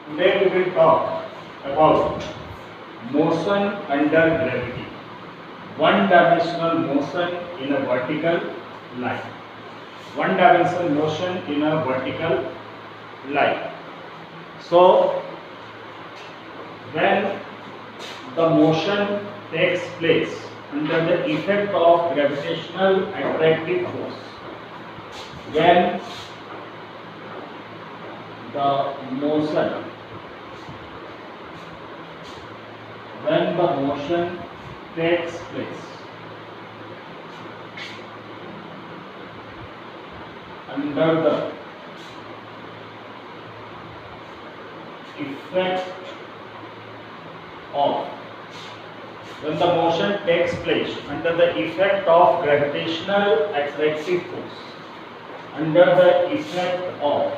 Today we will talk about motion under gravity. One dimensional motion in a vertical line. One dimensional motion in a vertical line. So, when the motion takes place under the effect of gravitational attractive force, when the motion takes place under the effect of gravitational attractive force, under the effect of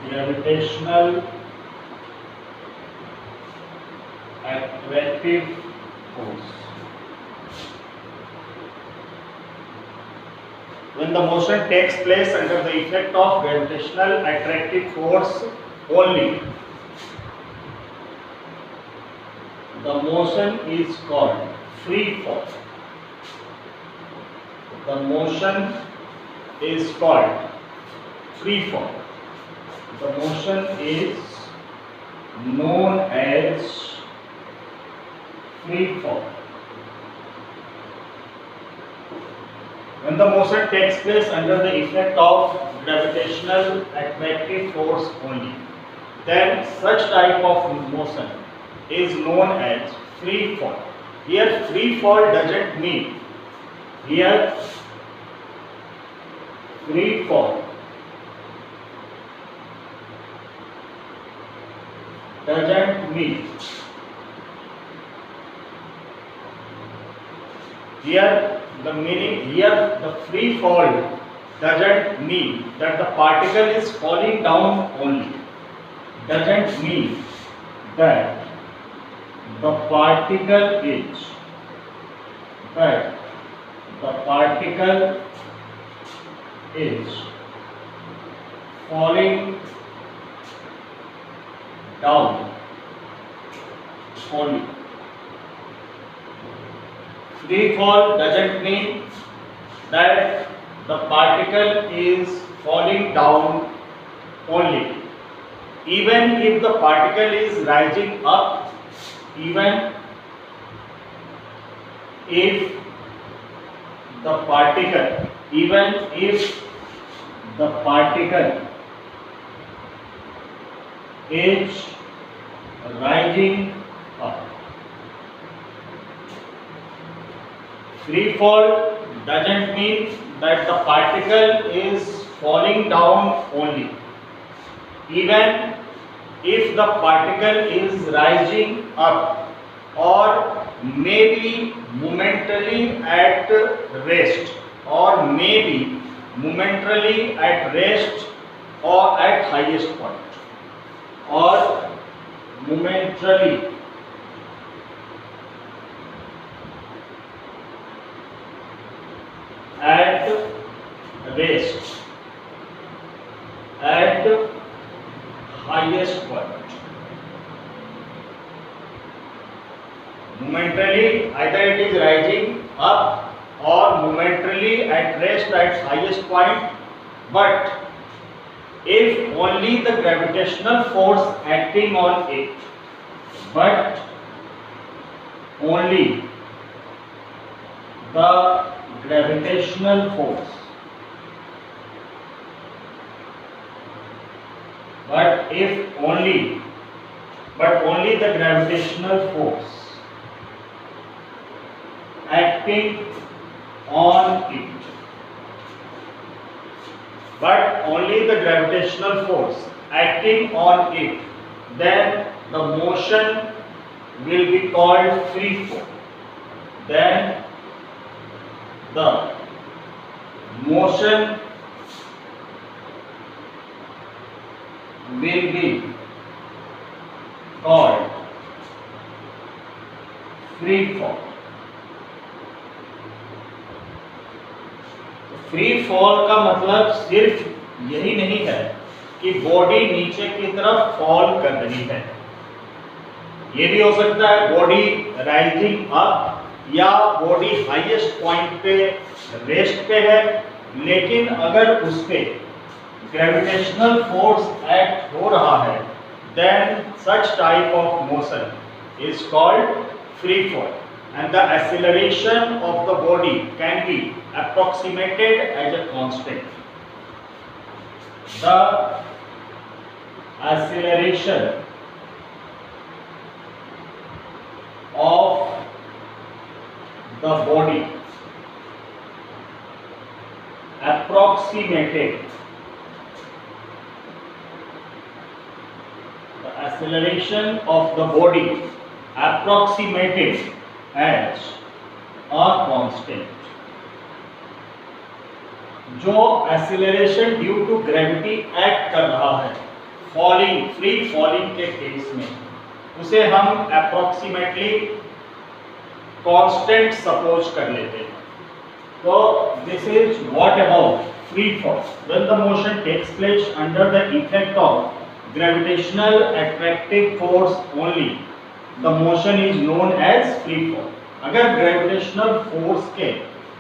gravitational attractive force. When the motion takes place under the effect of gravitational attractive force only, the motion is called free fall. The motion is called free fall. The motion is known as free fall. When the motion takes place under the effect of gravitational attractive force only, then such type of motion is known as free fall. Here free fall doesn't mean free fall doesn't mean the free fall doesn't mean that the particle is falling down only. Doesn't mean that the particle is falling down only. Free fall doesn't mean that the particle is falling down only. Even if the particle is rising up, even if the particle is rising up. Free fall doesn't mean that the particle is falling down only. Even if the particle is rising up or maybe momentarily at rest or at highest point or momentarily at rest at highest point. Momentarily, either it is rising up or momentarily at rest at highest point, but if only the gravitational force acting on it, but only the gravitational force, but only the gravitational force acting on it, then the motion will be called free fall. Then the motion will be called free fall. Free fall का मतलब सिर्फ यही नहीं है कि body नीचे की तरफ फॉल कर रही है। ये भी हो सकता है बॉडी राइजिंग अप, या बॉडी हाईएस्ट पॉइंट पे रेस्ट पे है, लेकिन अगर उस पे ग्रेविटेशनल फोर्स एक्ट हो रहा है, then such type of motion is called free fall, and the acceleration of the body can be approximated as a constant. The acceleration of the body approximated, the acceleration of the body approximated as a constant. जो acceleration due to gravity act कर रहा है falling, free falling के case में, उसे हम approximately constant suppose कर लेते हैं। तो this is what about free fall when the motion takes place under the effect of gravitational attractive force only, the motion is known as free fall. अगर gravitational force के,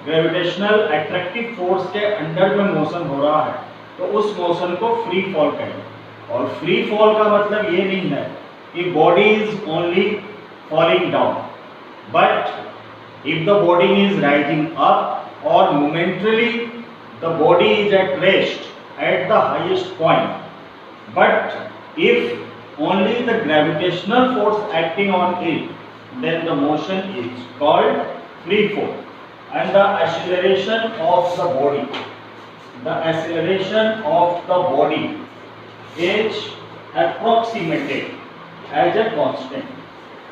gravitational attractive force के under में motion हो रहा है तो उस motion को फ्री फॉल कहेंगे। और फ्री फॉल का मतलब ये नहीं है कि body is only falling down, but if the body is rising up और momentarily the body is at rest at the highest point, but if only the gravitational force acting on it, then the motion is called free fall. And the acceleration of the body, the acceleration of the body is approximated as a constant.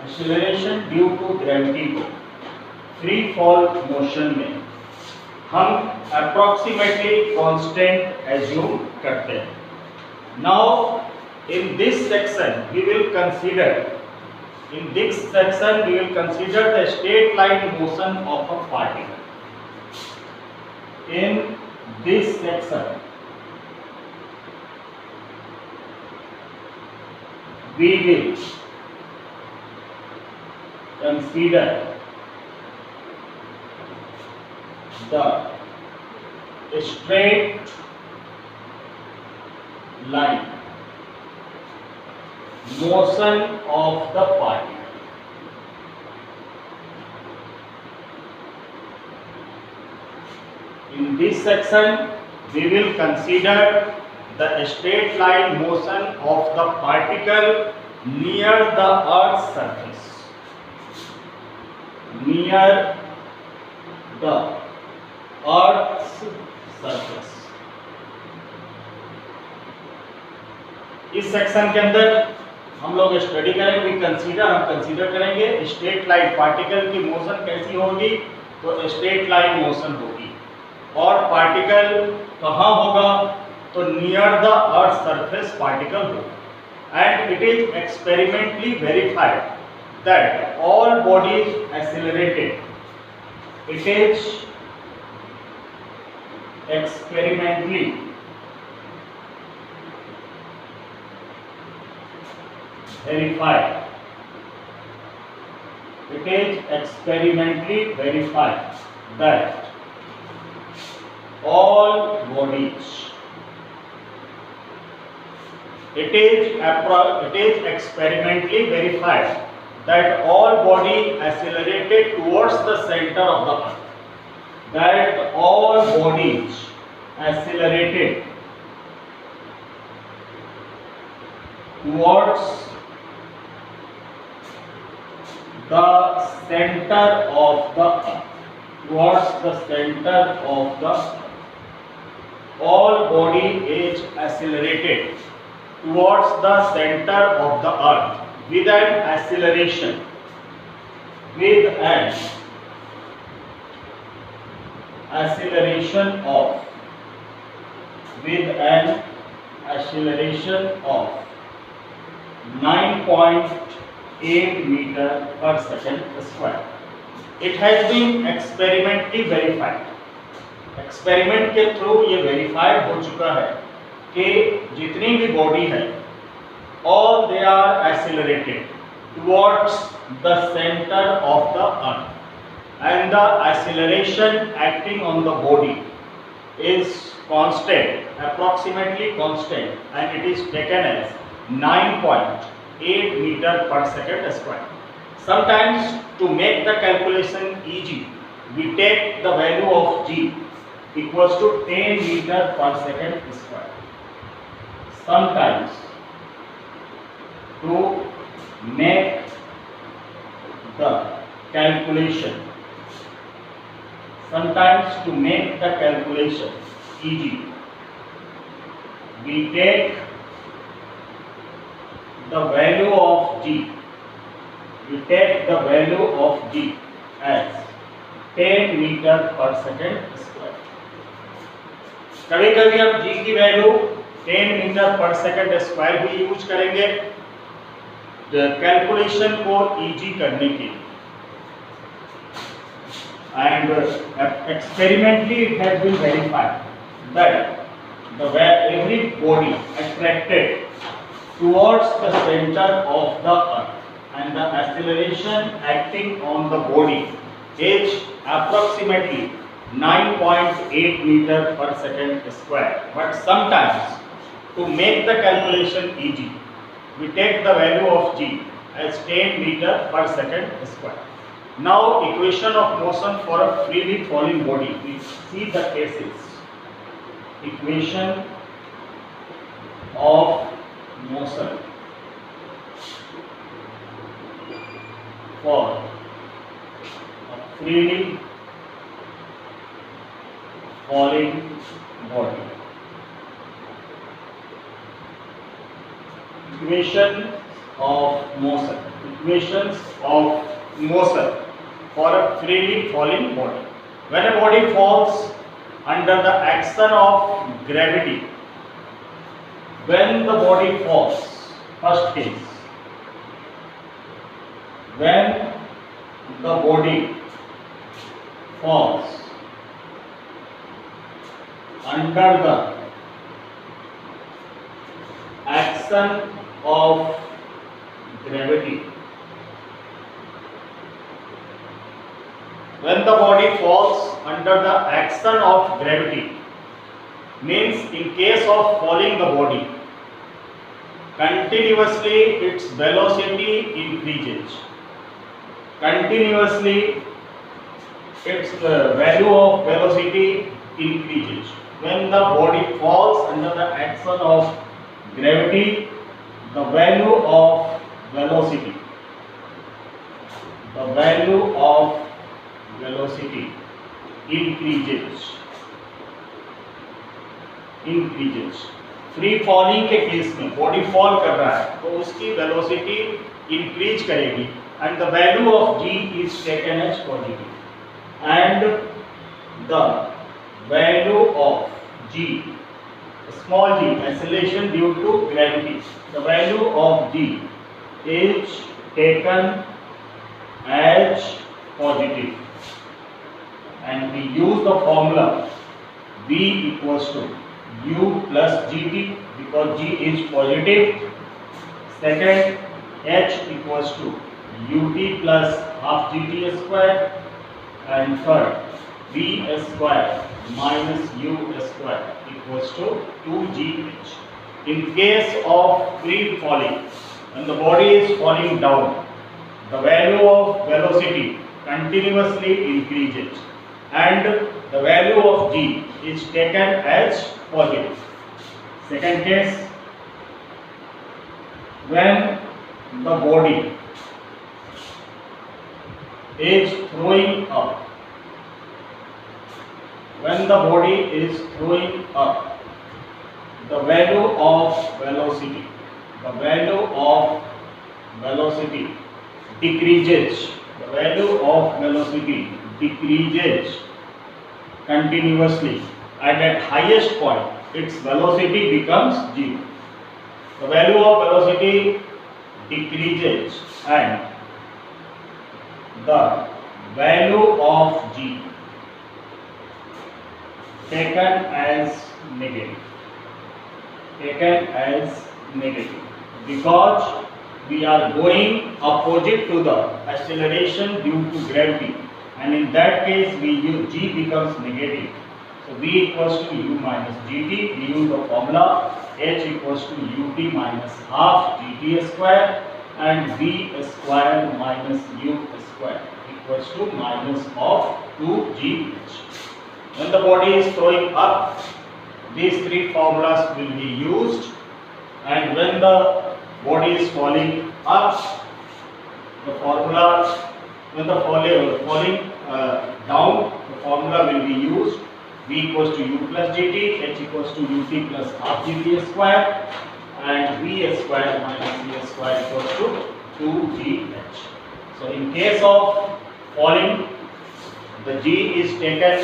Acceleration due to gravity को free fall motion में हम approximately constant assume करते हैं. Now in this section we will consider the straight line motion of a particle. In this section we will consider the straight line motion of the particle. In this section, we will consider the straight line motion of the particle near the Earth's surface. Near the Earth's surface. इस section के अंदर हम लोग study करेंगे, हम consider करेंगे straight line particle की motion कैसी होगी, तो स्ट्रेट लाइन मोशन होगी। और पार्टिकल कहाँ होगा, तो near the earth surface particle होगा। And it is experimentally verified that all bodies accelerated, it is experimentally verified, it is experimentally verified that all bodies, it is experimentally verified that all body accelerated towards the center of the earth, that all bodies accelerated towards the center of the earth, towards the center of the earth. All body is accelerated towards the center of the earth with an acceleration, with an acceleration of 9.8 meter per second square. It has been experimentally verified. Experiment के through ये verified हो चुका है कि जितनी भी body है all they are accelerated towards the center of the earth and the acceleration acting on the body is constant, approximately constant, and it is taken as 9.8 meter per second square. Sometimes to make the calculation easy, we take the value of g equals to 10 meter per second square. Sometimes to make the calculation, easy, we take the value of g as 10 meter per second square. कभी कभी हम g की value 10 metre पर second square भी use करेंगे calculation को easy करने के लिए. And experimentally it has been verified that every body attracted towards the center of the earth and the acceleration acting on the body is approximately 9.8 meter per second square. But sometimes to make the calculation easy, we take the value of g as 10 meter per second square. Now equation of motion for a freely falling body. We see the cases. Equation of motion for a freely falling body. Equations of motion for a freely falling body. When a body falls under the action of gravity, when the body falls, first case, when the body falls under the action of gravity, when the body falls under the action of gravity, means in case of falling the body, continuously its velocity increases. Continuously its value of velocity increases. When the body falls under the action of gravity, the value of velocity increases. Free falling के case में body fall कर रहा है तो उसकी velocity increase करेगी and the value of g is taken as positive and the value of g small g acceleration due to gravity, the value of g is taken as positive and we use the formula v equals to u plus gt because g is positive. Second, h equals to ut plus half gt square and third v square minus u square equals to 2gh. In case of free falling, when the body is falling down, the value of velocity continuously increases and the value of g is taken as positive. Second case, when the body is throwing up, when the body is throwing up, the value of velocity decreases. The value of velocity decreases continuously and at highest point its velocity becomes 0. The value of velocity decreases and the value of g taken as negative. taken as negative because we are going opposite to the acceleration due to gravity, and in that case we use g becomes negative. So v equals to u minus gt. We use the formula h equals to ut minus half gt square, and v square minus u square equals to minus of 2gh. When the body is throwing up, these three formulas will be used, and when the body is falling up, the formula, when the falling down, the formula will be used. V equals to u plus gt, h equals to ut plus half gt square, and v square minus v square equals to 2gh. So in case of falling, the g is taken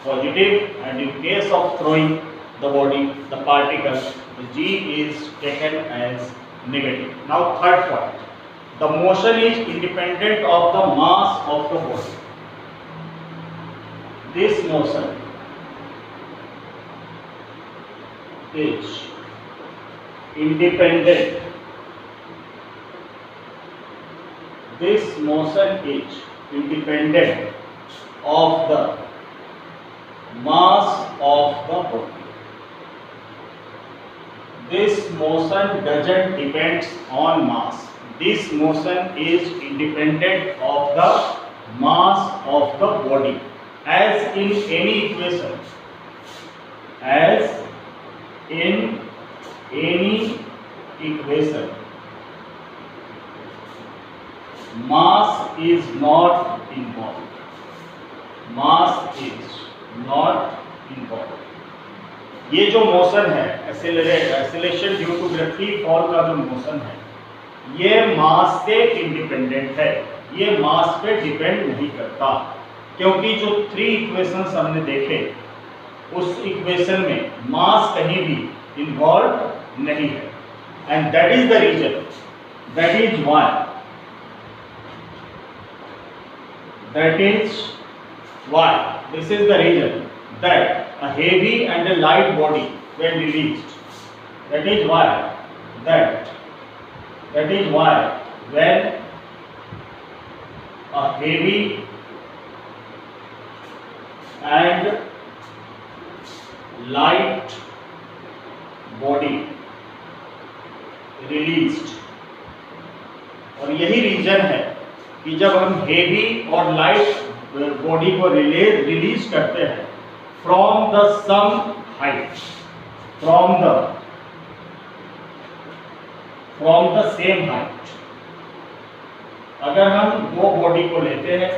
positive, and in case of throwing the body, the particle, the g is taken as negative. Now third point, the motion is independent of the mass of the body. This motion is independent. This motion is independent of the mass of the body. This motion doesn't depend on mass. This motion is independent of the mass of the body. As in any equation, as in any equation, mass is not involved. Mass is not involved. ये जो motion है, acceleration due to gravity fall का जो motion है, ये मास से independent है, ये मास पे डिपेंड नहीं करता, क्योंकि जो थ्री इक्वेशंस हमने देखे उस इक्वेशन में मास कहीं भी इन्वॉल्व नहीं है, and that is the reason, that is why this is the reason that a heavy and a light body when released, that is why when a heavy and light body released, और यही reason है कि जब हम heavy और light body को release करते हैं from the some height, from the same height, अगर हम दो बॉडी को लेते हैं,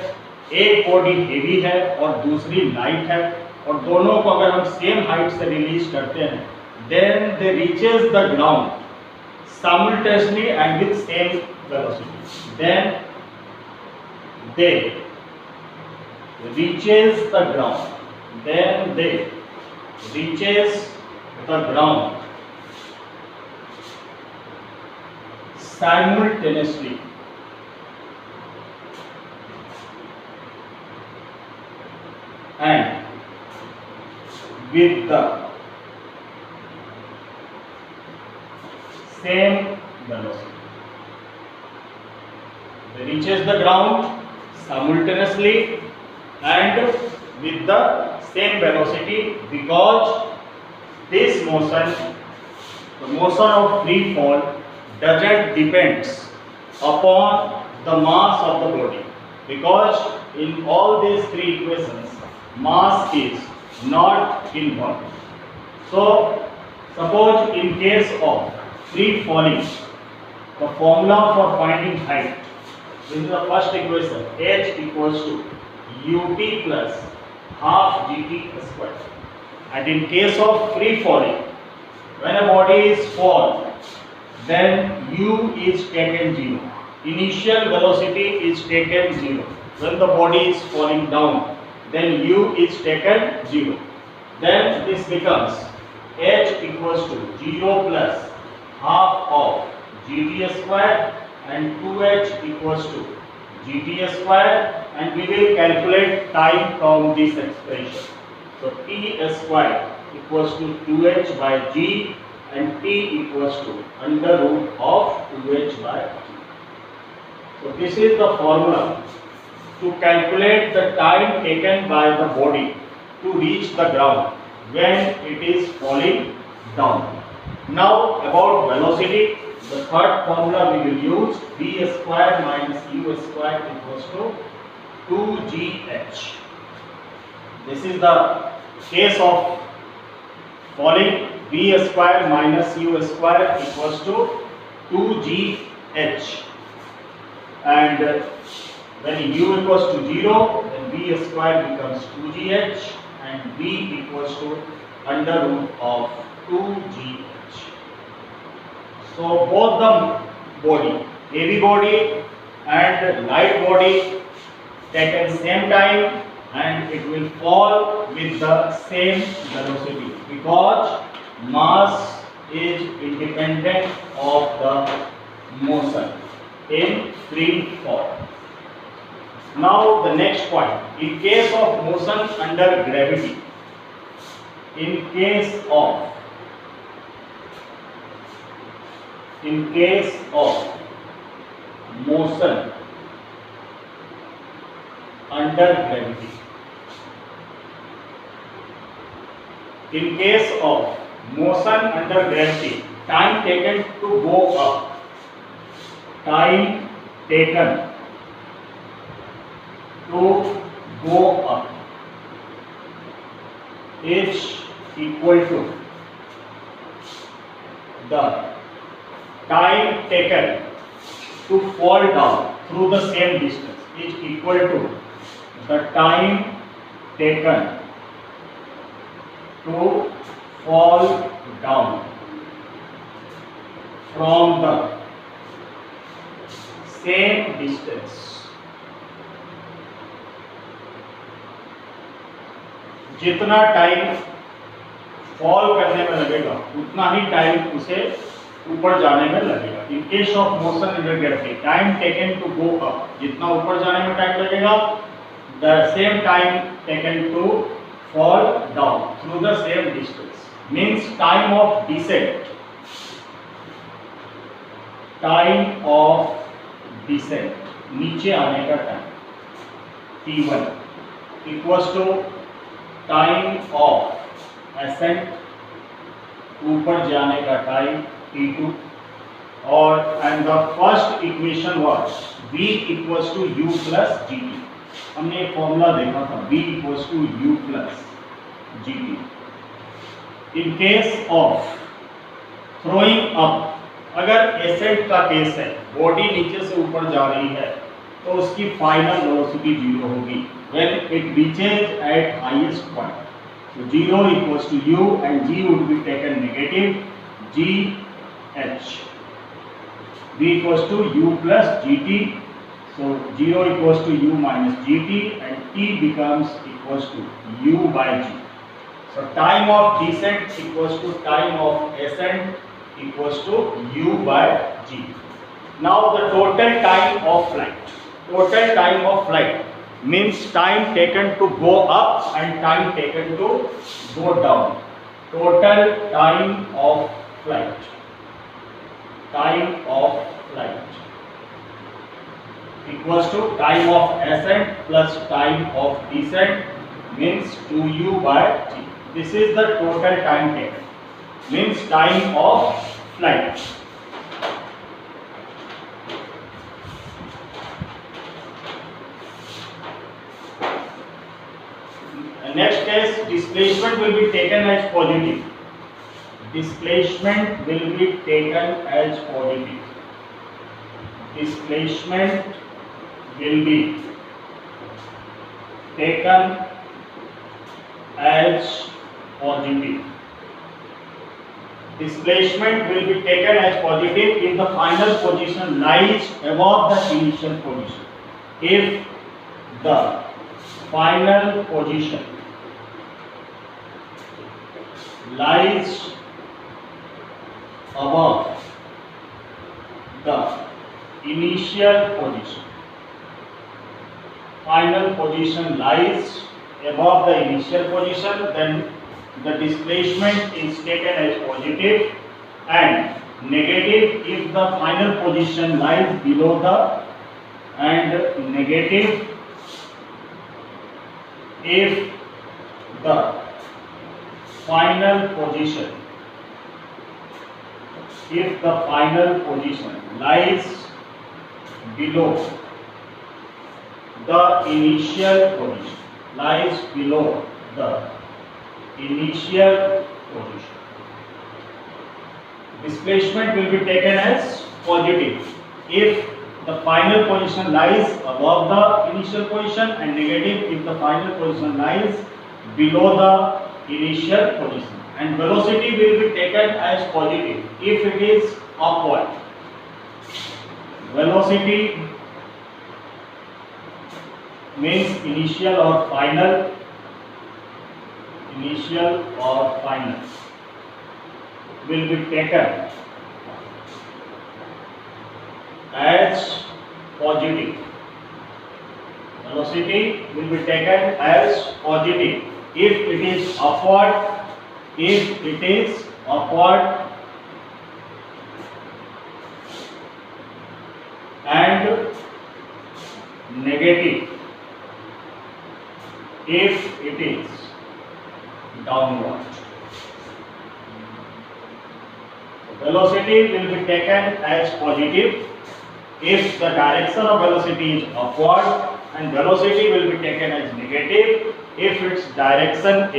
एक बॉडी हेवी है और दूसरी लाइट है, और दोनों को अगर हम सेम हाइट से रिलीज करते हैं, then they reaches the ground simultaneously and with same velocity, then they reaches the ground, simultaneously, and with the same velocity. They reaches the ground simultaneously and with the same velocity, because this motion, the motion of free fall, doesn't depends upon the mass of the body, because in all these three equations mass is not involved. So suppose in case of free falling, the formula for finding height, this is the first equation, h equals to ut plus half gt square, and in case of free falling, when a body is fall, then u is taken 0, initial velocity is taken 0. When the body is falling down, then u is taken 0, then this becomes h equals to 0 plus half of gt square and 2h equals to gt square, and we will calculate time from this expression. So t square equals to 2h by g, and t equals to under root of 2h by g. So this is the formula to calculate the time taken by the body to reach the ground when it is falling down. Now about velocity, the third formula we will use, v square minus u square equals to 2gh. This is the case of falling. V square minus u square equals to 2gh, and when u equals to 0, then v square becomes 2gh and v equals to under root of 2gh. So both the body, heavy body and light body, take at the same time and it will fall with the same velocity because mass is independent of the motion in free fall. Now the next point, in case of motion under gravity, in case of motion under gravity, in case of motion under gravity, time taken to go up, time taken to go up is equal to the time taken to fall down through the same distance is equal to the time taken to fall down from the same distance. जितना time fall करने में लगेगा उतना ही time उसे ऊपर जाने में लगेगा. In case of motion under gravity, time taken to go up, जितना ऊपर जाने में टाइम लगेगा, the same time taken to fall down through the same distance, means time of descent नीचे आने का time t1 equals to time of ascent ऊपर जाने का टाइम t2, और and the first equation was v equals to u plus gt. हमने एक formula देखा था v equals to u plus gt. In case of throwing up, अगर accent का केस है, बॉडी नीचे से ऊपर जा रही है, तो उसकी फाइनल वेलोसिटी 0 होगी when it reaches at highest point. So 0 equals to u and g would be taken negative, gh. v equals to u plus gt. So 0 equals to u minus gt and t becomes equals to u by g. So time of descent equals to time of ascent equals to u by g. Now the total time of flight. Total time of flight means time taken to go up and time taken to go down. Total time of flight. Time of flight equals to time of ascent plus time of descent, means 2u by g. This is the total time taken, means time of flight. Next case, displacement will be taken as positive. Displacement will be taken as positive. Displacement will be taken as positive. Displacement will be taken as positive if the final position lies above the initial position. If the final position lies above the initial position, final position lies above the initial position, then the displacement is taken as positive and negative if the final position lies below the, and negative if the final position lies below the initial position, displacement will be taken as positive if the final position lies above the initial position, and negative if the final position lies below the initial position. And velocity will be taken as positive if it is upward. Velocity means initial or final, will be taken as positive. Velocity will be taken as positive if it is upward, and negative if it is downward. Velocity will be taken as positive if the direction of velocity is upward, and velocity will be taken as negative if its direction is